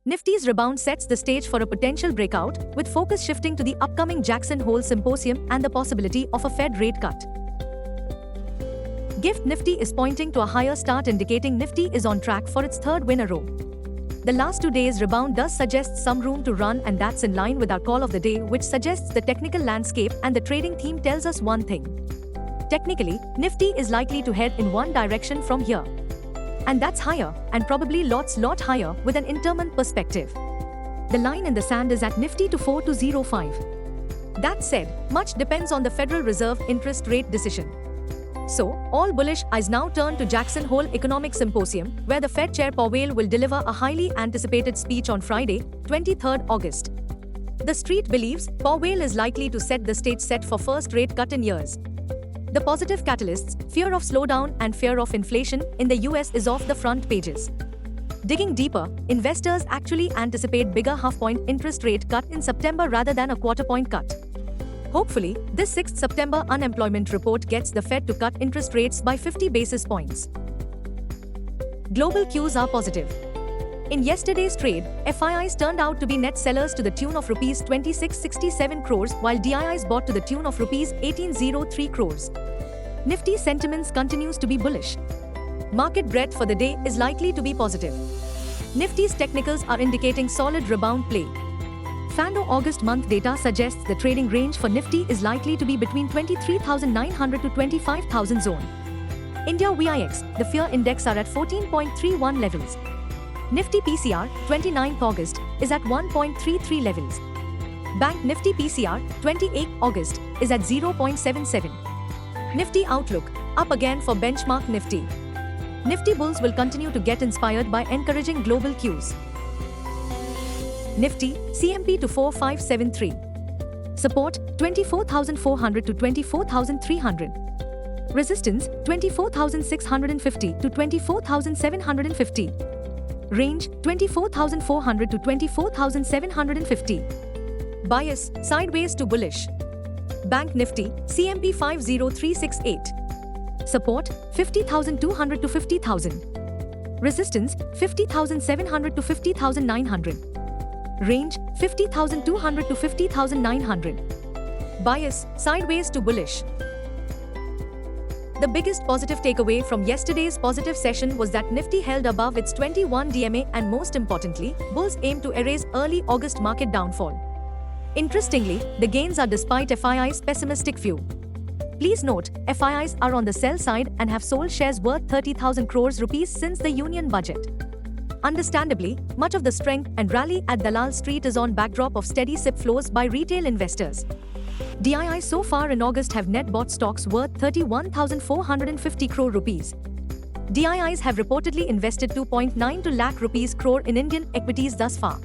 Nifty's rebound sets the stage for a potential breakout, with focus shifting to the upcoming Jackson Hole Symposium and the possibility of a Fed rate cut. GIFT Nifty is pointing to a higher start, indicating Nifty is on track for its third win in a row. The last 2 days' rebound does suggest some room to run, and that's in line with our call of the day, which suggests the technical landscape and the trading theme tells us one thing. Technically, Nifty is likely to head in one direction from here. And that's higher, and probably lot higher with an intermonth perspective. The line in the sand is at Nifty to 4205. That said, much depends on the Federal Reserve interest rate decision. So, all bullish eyes now turn to Jackson Hole Economic Symposium, where the Fed Chair Powell will deliver a highly anticipated speech on Friday, 23rd August. The street believes Powell is likely to set the stage set for first rate cut in years. The positive catalysts, fear of slowdown and fear of inflation in the US, is off the front pages. Digging deeper, investors actually anticipate bigger half-point interest rate cut in September rather than a quarter-point cut. Hopefully, this 6th September unemployment report gets the Fed to cut interest rates by 50 basis points. Global cues are positive. In yesterday's trade, FIIs turned out to be net sellers to the tune of Rs 2667 crores, while DIIs bought to the tune of Rs 1803 crores. Nifty sentiments continues to be bullish. Market breadth for the day is likely to be positive. Nifty's technicals are indicating solid rebound play. FANDO August month data suggests the trading range for Nifty is likely to be between 23,900 to 25,000 zone. India VIX, the fear index are at 14.31 levels. Nifty PCR, 29th August, is at 1.33 levels. Bank Nifty PCR, 28th August, is at 0.77. Nifty outlook, up again for benchmark Nifty. Nifty bulls will continue to get inspired by encouraging global cues. Nifty, CMP to 4573. Support, 24,400 to 24,300. Resistance, 24,650 to 24,750. Range, 24,400 to 24,750. Bias, sideways to bullish. Bank Nifty, CMP 50368. Support, 50,200 to 50,000. Resistance, 50,700 to 50,900. Range, 50,200 to 50,900. Bias, sideways to bullish. The biggest positive takeaway from yesterday's positive session was that Nifty held above its 21 DMA, and most importantly, bulls aim to erase early August market downfall. Interestingly, the gains are despite FII's pessimistic view. Please note, FIIs are on the sell side and have sold shares worth 30,000 crores rupees since the union budget. Understandably, much of the strength and rally at Dalal Street is on backdrop of steady SIP flows by retail investors. DIIs so far in August have net bought stocks worth 31,450 crore rupees. DIIs have reportedly invested 2.92 lakh rupees crore in Indian equities thus far.